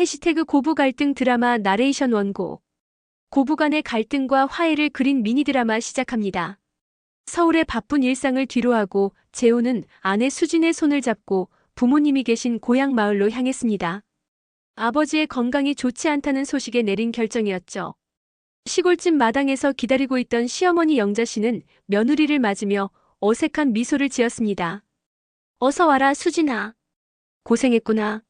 해시태그 고부 갈등 드라마 나레이션 원고. 고부 간의 갈등과 화해를 그린 미니 드라마 시작합니다. 서울의 바쁜 일상을 뒤로하고 재호는 아내 수진의 손을 잡고 부모님이 계신 고향 마을로 향했습니다. 아버지의 건강이 좋지 않다는 소식에 내린 결정이었죠. 시골집 마당에서 기다리고 있던 시어머니 영자 씨는 며느리를 맞으며 어색한 미소를 지었습니다. 어서 와라, 수진아. 고생했구나.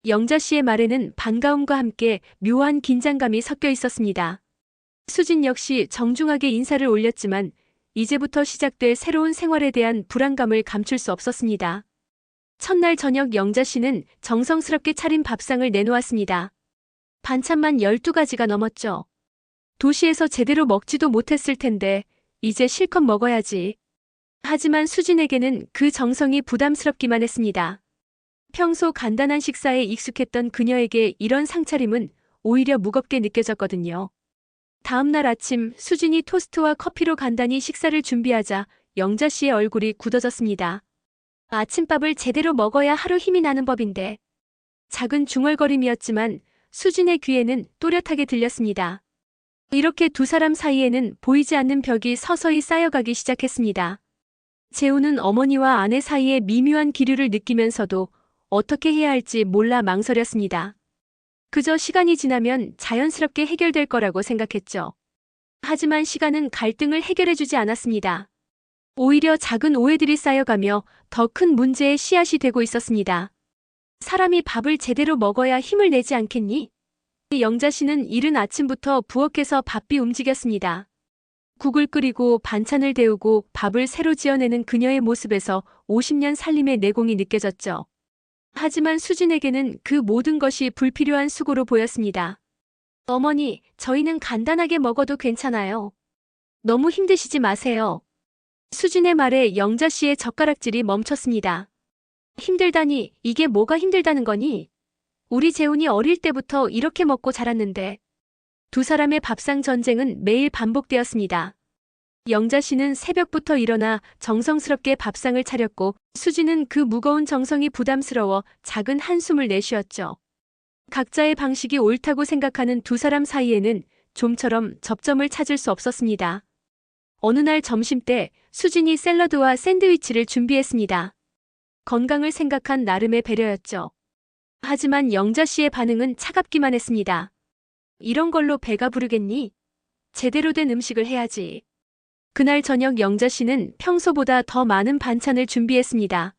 영자 씨의 말에는 반가움과 함께 묘한 긴장감이 섞여 있었습니다. 수진 역시 정중하게 인사를 올렸지만 이제부터 시작될 새로운 생활에 대한 불안감을 감출 수 없었습니다. 첫날 저녁 영자 씨는 정성스럽게 차린 밥상을 내놓았습니다. 반찬만 12가지가 넘었죠. 도시에서 제대로 먹지도 못했을 텐데 이제 실컷 먹어야지. 하지만 수진에게는 그 정성이 부담스럽기만 했습니다. 평소 간단한 식사에 익숙했던 그녀에게 이런 상차림은 오히려 무겁게 느껴졌거든요. 다음 날 아침 수진이 토스트와 커피로 간단히 식사를 준비하자 영자 씨의 얼굴이 굳어졌습니다. 아침밥을 제대로 먹어야 하루 힘이 나는 법인데. 작은 중얼거림이었지만 수진의 귀에는 또렷하게 들렸습니다. 이렇게 두 사람 사이에는 보이지 않는 벽이 서서히 쌓여가기 시작했습니다. 재우는 어머니와 아내 사이의 미묘한 기류를 느끼면서도 어떻게 해야 할지 몰라 망설였습니다. 그저 시간이 지나면 자연스럽게 해결될 거라고 생각했죠. 하지만 시간은 갈등을 해결해주지 않았습니다. 오히려 작은 오해들이 쌓여가며 더 큰 문제의 씨앗이 되고 있었습니다. 사람이 밥을 제대로 먹어야 힘을 내지 않겠니? 영자 씨는 이른 아침부터 부엌에서 바삐 움직였습니다. 국을 끓이고 반찬을 데우고 밥을 새로 지어내는 그녀의 모습에서 50년 살림의 내공이 느껴졌죠. 하지만 수진에게는 그 모든 것이 불필요한 수고로 보였습니다. 어머니, 저희는 간단하게 먹어도 괜찮아요. 너무 힘드시지 마세요. 수진의 말에 영자 씨의 젓가락질이 멈췄습니다. 힘들다니, 이게 뭐가 힘들다는 거니? 우리 재훈이 어릴 때부터 이렇게 먹고 자랐는데. 두 사람의 밥상 전쟁은 매일 반복되었습니다. 영자 씨는 새벽부터 일어나 정성스럽게 밥상을 차렸고 수진은 그 무거운 정성이 부담스러워 작은 한숨을 내쉬었죠. 각자의 방식이 옳다고 생각하는 두 사람 사이에는 좀처럼 접점을 찾을 수 없었습니다. 어느 날 점심때 수진이 샐러드와 샌드위치를 준비했습니다. 건강을 생각한 나름의 배려였죠. 하지만 영자 씨의 반응은 차갑기만 했습니다. 이런 걸로 배가 부르겠니? 제대로 된 음식을 해야지. 그날 저녁 영자 씨는 평소보다 더 많은 반찬을 준비했습니다.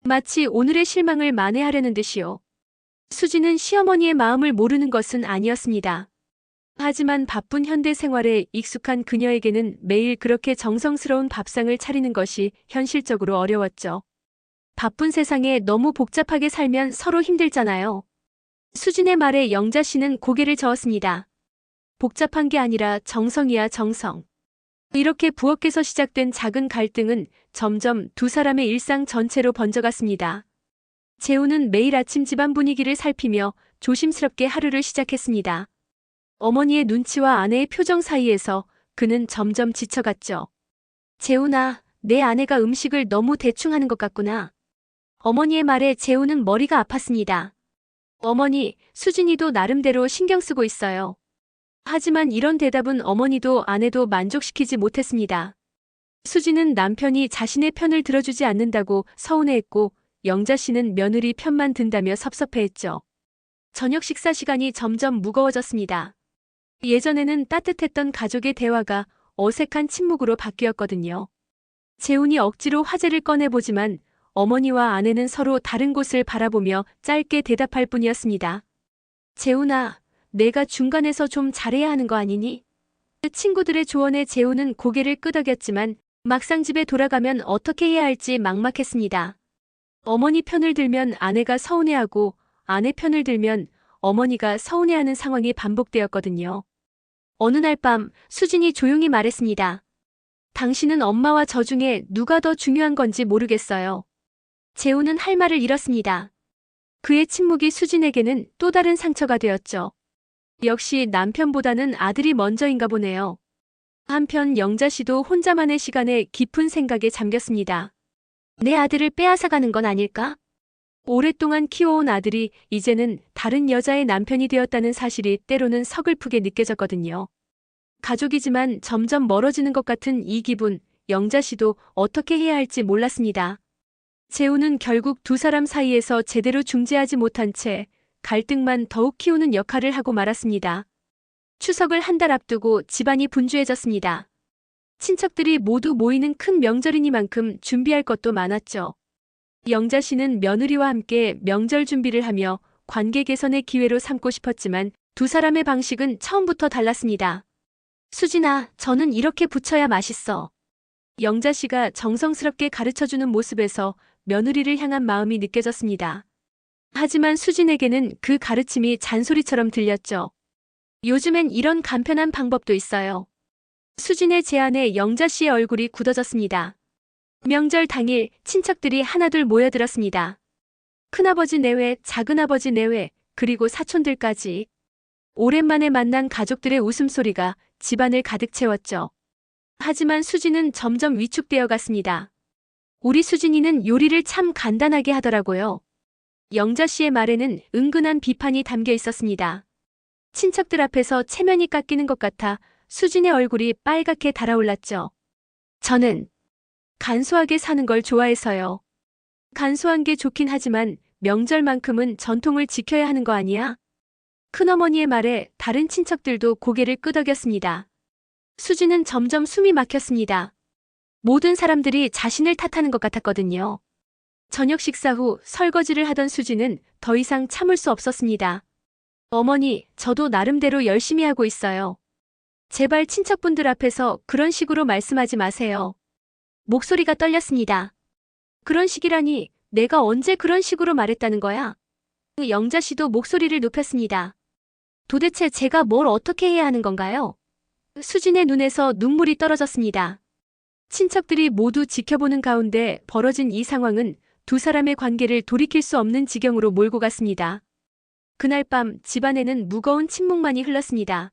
마치 오늘의 실망을 만회하려는 듯이요. 수진은 시어머니의 마음을 모르는 것은 아니었습니다. 하지만 바쁜 현대 생활에 익숙한 그녀에게는 매일 그렇게 정성스러운 밥상을 차리는 것이 현실적으로 어려웠죠. 바쁜 세상에 너무 복잡하게 살면 서로 힘들잖아요. 수진의 말에 영자 씨는 고개를 저었습니다. 복잡한 게 아니라 정성이야, 정성. 이렇게 부엌에서 시작된 작은 갈등은 점점 두 사람의 일상 전체로 번져갔습니다. 재우는 매일 아침 집안 분위기를 살피며 조심스럽게 하루를 시작했습니다. 어머니의 눈치와 아내의 표정 사이에서 그는 점점 지쳐갔죠. 재훈아, 내 아내가 음식을 너무 대충 하는 것 같구나. 어머니의 말에 재우는 머리가 아팠습니다. 어머니, 수진이도 나름대로 신경 쓰고 있어요. 하지만 이런 대답은 어머니도 아내도 만족시키지 못했습니다. 수진은 남편이 자신의 편을 들어주지 않는다고 서운해했고 영자 씨는 며느리 편만 든다며 섭섭해했죠. 저녁 식사 시간이 점점 무거워졌습니다. 예전에는 따뜻했던 가족의 대화가 어색한 침묵으로 바뀌었거든요. 재훈이 억지로 화제를 꺼내보지만 어머니와 아내는 서로 다른 곳을 바라보며 짧게 대답할 뿐이었습니다. 재훈아, 내가 중간에서 좀 잘해야 하는 거 아니니? 친구들의 조언에 재훈은 고개를 끄덕였지만 막상 집에 돌아가면 어떻게 해야 할지 막막했습니다. 어머니 편을 들면 아내가 서운해하고 아내 편을 들면 어머니가 서운해하는 상황이 반복되었거든요. 어느 날 밤 수진이 조용히 말했습니다. 당신은 엄마와 저 중에 누가 더 중요한 건지 모르겠어요. 재훈은 할 말을 잃었습니다. 그의 침묵이 수진에게는 또 다른 상처가 되었죠. 역시 남편보다는 아들이 먼저인가 보네요. 한편 영자 씨도 혼자만의 시간에 깊은 생각에 잠겼습니다. 내 아들을 빼앗아가는 건 아닐까? 오랫동안 키워온 아들이 이제는 다른 여자의 남편이 되었다는 사실이 때로는 서글프게 느껴졌거든요. 가족이지만 점점 멀어지는 것 같은 이 기분, 영자 씨도 어떻게 해야 할지 몰랐습니다. 재우는 결국 두 사람 사이에서 제대로 중재하지 못한 채 갈등만 더욱 키우는 역할을 하고 말았습니다. 추석을 한 달 앞두고 집안이 분주해졌습니다. 친척들이 모두 모이는 큰 명절이니만큼 준비할 것도 많았죠. 영자 씨는 며느리와 함께 명절 준비를 하며 관계 개선의 기회로 삼고 싶었지만 두 사람의 방식은 처음부터 달랐습니다. 수진아, 저는 이렇게 부쳐야 맛있어. 영자 씨가 정성스럽게 가르쳐주는 모습에서 며느리를 향한 마음이 느껴졌습니다. 하지만 수진에게는 그 가르침이 잔소리처럼 들렸죠. 요즘엔 이런 간편한 방법도 있어요. 수진의 제안에 영자 씨의 얼굴이 굳어졌습니다. 명절 당일 친척들이 하나둘 모여들었습니다. 큰아버지 내외, 작은아버지 내외, 그리고 사촌들까지. 오랜만에 만난 가족들의 웃음소리가 집안을 가득 채웠죠. 하지만 수진은 점점 위축되어 갔습니다. 우리 수진이는 요리를 참 간단하게 하더라고요. 영자 씨의 말에는 은근한 비판이 담겨 있었습니다. 친척들 앞에서 체면이 깎이는 것 같아 수진의 얼굴이 빨갛게 달아올랐죠. 저는 간소하게 사는 걸 좋아해서요. 간소한 게 좋긴 하지만 명절만큼은 전통을 지켜야 하는 거 아니야? 큰어머니의 말에 다른 친척들도 고개를 끄덕였습니다. 수진은 점점 숨이 막혔습니다. 모든 사람들이 자신을 탓하는 것 같았거든요. 저녁 식사 후 설거지를 하던 수진은 더 이상 참을 수 없었습니다. 어머니, 저도 나름대로 열심히 하고 있어요. 제발 친척분들 앞에서 그런 식으로 말씀하지 마세요. 목소리가 떨렸습니다. 그런 식이라니, 내가 언제 그런 식으로 말했다는 거야? 영자 씨도 목소리를 높였습니다. 도대체 제가 뭘 어떻게 해야 하는 건가요? 수진의 눈에서 눈물이 떨어졌습니다. 친척들이 모두 지켜보는 가운데 벌어진 이 상황은 두 사람의 관계를 돌이킬 수 없는 지경으로 몰고 갔습니다. 그날 밤 집안에는 무거운 침묵만이 흘렀습니다.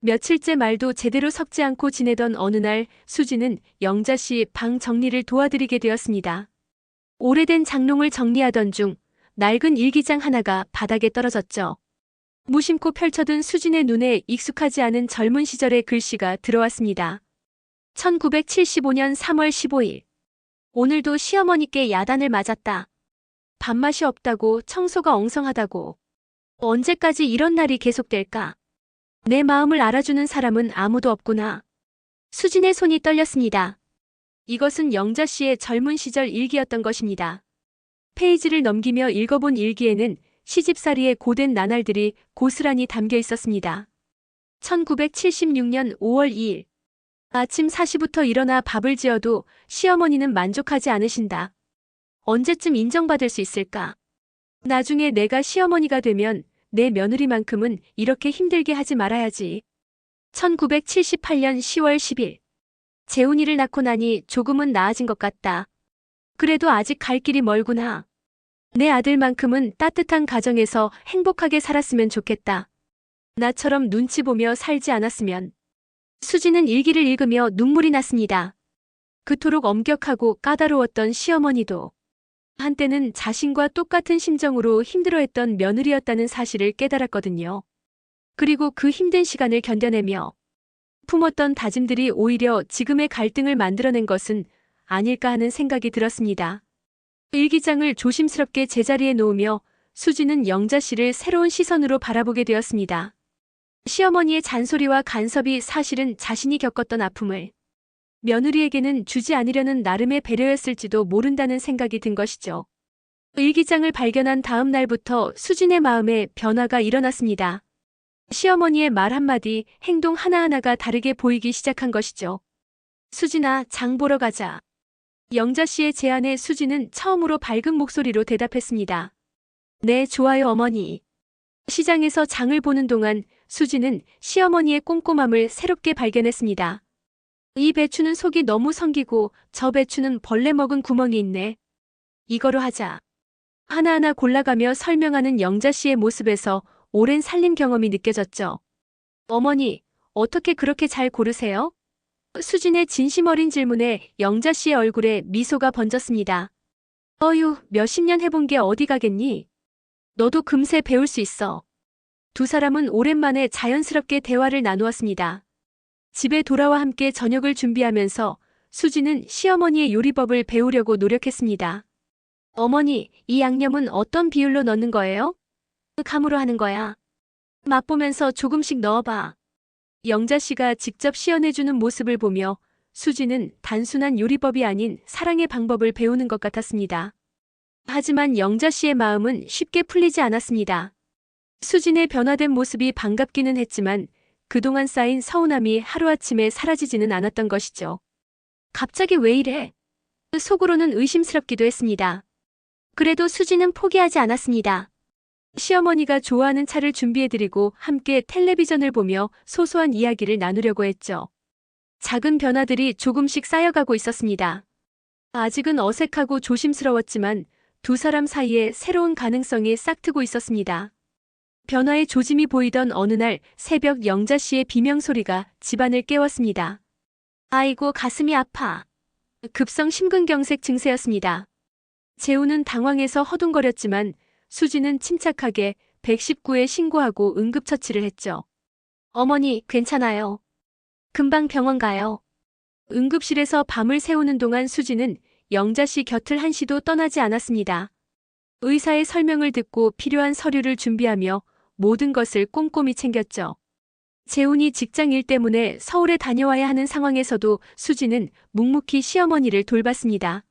며칠째 말도 제대로 섞지 않고 지내던 어느 날 수진은 영자 씨 방 정리를 도와드리게 되었습니다. 오래된 장롱을 정리하던 중 낡은 일기장 하나가 바닥에 떨어졌죠. 무심코 펼쳐둔 수진의 눈에 익숙하지 않은 젊은 시절의 글씨가 들어왔습니다. 1975년 3월 15일. 오늘도 시어머니께 야단을 맞았다. 밥맛이 없다고, 청소가 엉성하다고. 언제까지 이런 날이 계속될까? 내 마음을 알아주는 사람은 아무도 없구나. 수진의 손이 떨렸습니다. 이것은 영자 씨의 젊은 시절 일기였던 것입니다. 페이지를 넘기며 읽어본 일기에는 시집살이의 고된 나날들이 고스란히 담겨 있었습니다. 1976년 5월 2일. 아침 4시부터 일어나 밥을 지어도 시어머니는 만족하지 않으신다. 언제쯤 인정받을 수 있을까? 나중에 내가 시어머니가 되면 내 며느리만큼은 이렇게 힘들게 하지 말아야지. 1978년 10월 10일. 재훈이를 낳고 나니 조금은 나아진 것 같다. 그래도 아직 갈 길이 멀구나. 내 아들만큼은 따뜻한 가정에서 행복하게 살았으면 좋겠다. 나처럼 눈치 보며 살지 않았으면. 수지는 일기를 읽으며 눈물이 났습니다. 그토록 엄격하고 까다로웠던 시어머니도 한때는 자신과 똑같은 심정으로 힘들어했던 며느리였다는 사실을 깨달았거든요. 그리고 그 힘든 시간을 견뎌내며 품었던 다짐들이 오히려 지금의 갈등을 만들어낸 것은 아닐까 하는 생각이 들었습니다. 일기장을 조심스럽게 제자리에 놓으며 수지는 영자 씨를 새로운 시선으로 바라보게 되었습니다. 시어머니의 잔소리와 간섭이 사실은 자신이 겪었던 아픔을 며느리에게는 주지 않으려는 나름의 배려였을지도 모른다는 생각이 든 것이죠. 일기장을 발견한 다음 날부터 수진의 마음에 변화가 일어났습니다. 시어머니의 말 한마디, 행동 하나하나가 다르게 보이기 시작한 것이죠. 수진아, 장 보러 가자. 영자 씨의 제안에 수진은 처음으로 밝은 목소리로 대답했습니다. 네, 좋아요, 어머니. 시장에서 장을 보는 동안 수진은 시어머니의 꼼꼼함을 새롭게 발견했습니다. 이 배추는 속이 너무 성기고 저 배추는 벌레 먹은 구멍이 있네. 이거로 하자. 하나하나 골라가며 설명하는 영자 씨의 모습에서 오랜 살림 경험이 느껴졌죠. 어머니, 어떻게 그렇게 잘 고르세요? 수진의 진심 어린 질문에 영자 씨의 얼굴에 미소가 번졌습니다. 어휴, 몇십 년 해본 게 어디 가겠니? 너도 금세 배울 수 있어. 두 사람은 오랜만에 자연스럽게 대화를 나누었습니다. 집에 돌아와 함께 저녁을 준비하면서 수지는 시어머니의 요리법을 배우려고 노력했습니다. 어머니, 이 양념은 어떤 비율로 넣는 거예요? 감으로 하는 거야. 맛보면서 조금씩 넣어봐. 영자 씨가 직접 시연해주는 모습을 보며 수지는 단순한 요리법이 아닌 사랑의 방법을 배우는 것 같았습니다. 하지만 영자 씨의 마음은 쉽게 풀리지 않았습니다. 수진의 변화된 모습이 반갑기는 했지만 그동안 쌓인 서운함이 하루아침에 사라지지는 않았던 것이죠. 갑자기 왜 이래? 속으로는 의심스럽기도 했습니다. 그래도 수지는 포기하지 않았습니다. 시어머니가 좋아하는 차를 준비해드리고 함께 텔레비전을 보며 소소한 이야기를 나누려고 했죠. 작은 변화들이 조금씩 쌓여가고 있었습니다. 아직은 어색하고 조심스러웠지만 두 사람 사이에 새로운 가능성이 싹트고 있었습니다. 변화의 조짐이 보이던 어느 날 새벽 영자 씨의 비명소리가 집안을 깨웠습니다. 아이고, 가슴이 아파. 급성 심근경색 증세였습니다. 재우는 당황해서 허둥거렸지만 수지는 침착하게 119에 신고하고 응급처치를 했죠. 어머니, 괜찮아요. 금방 병원 가요. 응급실에서 밤을 새우는 동안 수지는 영자 씨 곁을 한시도 떠나지 않았습니다. 의사의 설명을 듣고 필요한 서류를 준비하며 모든 것을 꼼꼼히 챙겼죠. 재훈이 직장 일 때문에 서울에 다녀와야 하는 상황에서도 수지는 묵묵히 시어머니를 돌봤습니다.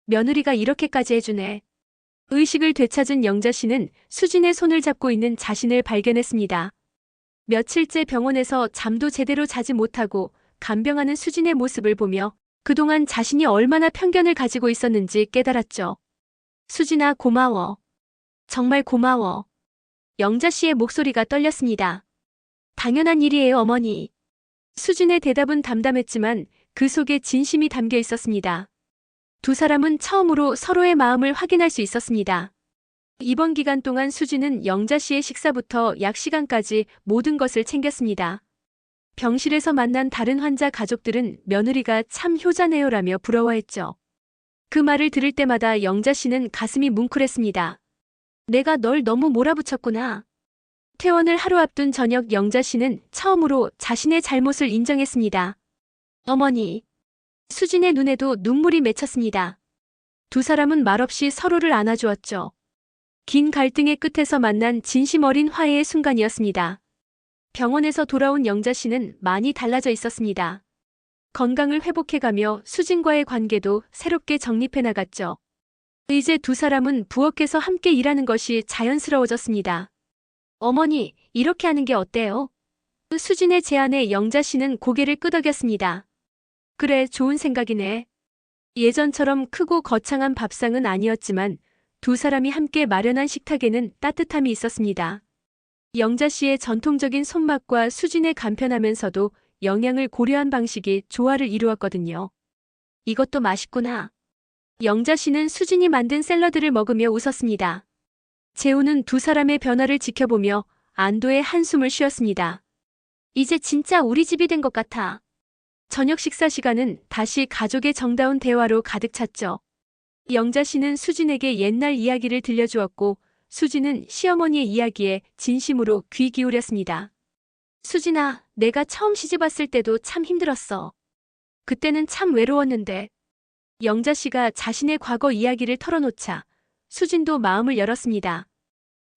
며느리가 이렇게까지 해주네. 의식을 되찾은 영자 씨는 수진의 손을 잡고 있는 자신을 발견했습니다. 며칠째 병원에서 잠도 제대로 자지 못하고 간병하는 수진의 모습을 보며 그동안 자신이 얼마나 편견을 가지고 있었는지 깨달았죠. 수진아, 고마워. 정말 고마워. 영자 씨의 목소리가 떨렸습니다. 당연한 일이에요, 어머니. 수진의 대답은 담담했지만 그 속에 진심이 담겨 있었습니다. 두 사람은 처음으로 서로의 마음을 확인할 수 있었습니다. 이번 기간 동안 수진은 영자 씨의 식사부터 약 시간까지 모든 것을 챙겼습니다. 병실에서 만난 다른 환자 가족들은 며느리가 참 효자네요라며 부러워했죠. 그 말을 들을 때마다 영자 씨는 가슴이 뭉클했습니다. 내가 널 너무 몰아붙였구나. 퇴원을 하루 앞둔 저녁 영자 씨는 처음으로 자신의 잘못을 인정했습니다. 어머니. 수진의 눈에도 눈물이 맺혔습니다. 두 사람은 말없이 서로를 안아주었죠. 긴 갈등의 끝에서 만난 진심 어린 화해의 순간이었습니다. 병원에서 돌아온 영자 씨는 많이 달라져 있었습니다. 건강을 회복해가며 수진과의 관계도 새롭게 정립해 나갔죠. 이제 두 사람은 부엌에서 함께 일하는 것이 자연스러워졌습니다. 어머니, 이렇게 하는 게 어때요? 수진의 제안에 영자 씨는 고개를 끄덕였습니다. 그래, 좋은 생각이네. 예전처럼 크고 거창한 밥상은 아니었지만 두 사람이 함께 마련한 식탁에는 따뜻함이 있었습니다. 영자 씨의 전통적인 손맛과 수진의 간편하면서도 영양을 고려한 방식이 조화를 이루었거든요. 이것도 맛있구나. 영자 씨는 수진이 만든 샐러드를 먹으며 웃었습니다. 재우는 두 사람의 변화를 지켜보며 안도의 한숨을 쉬었습니다. 이제 진짜 우리 집이 된 것 같아. 저녁 식사 시간은 다시 가족의 정다운 대화로 가득 찼죠. 영자 씨는 수진에게 옛날 이야기를 들려주었고 수진은 시어머니의 이야기에 진심으로 귀 기울였습니다. 수진아, 내가 처음 시집 왔을 때도 참 힘들었어. 그때는 참 외로웠는데. 영자 씨가 자신의 과거 이야기를 털어놓자 수진도 마음을 열었습니다.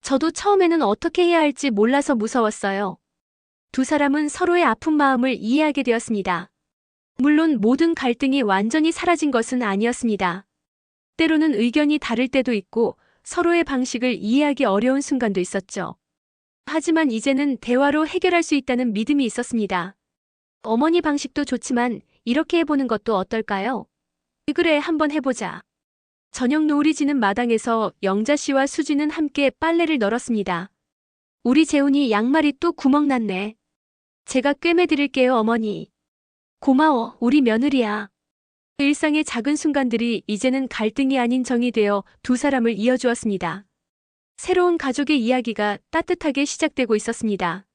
저도 처음에는 어떻게 해야 할지 몰라서 무서웠어요. 두 사람은 서로의 아픈 마음을 이해하게 되었습니다. 물론 모든 갈등이 완전히 사라진 것은 아니었습니다. 때로는 의견이 다를 때도 있고 서로의 방식을 이해하기 어려운 순간도 있었죠. 하지만 이제는 대화로 해결할 수 있다는 믿음이 있었습니다. 어머니 방식도 좋지만 이렇게 해보는 것도 어떨까요? 그래, 한번 해보자. 저녁 노을이 지는 마당에서 영자 씨와 수진은 함께 빨래를 널었습니다. 우리 재훈이 양말이 또 구멍 났네. 제가 꿰매드릴게요, 어머니. 고마워, 우리 며느리야. 일상의 작은 순간들이 이제는 갈등이 아닌 정이 되어 두 사람을 이어주었습니다. 새로운 가족의 이야기가 따뜻하게 시작되고 있었습니다.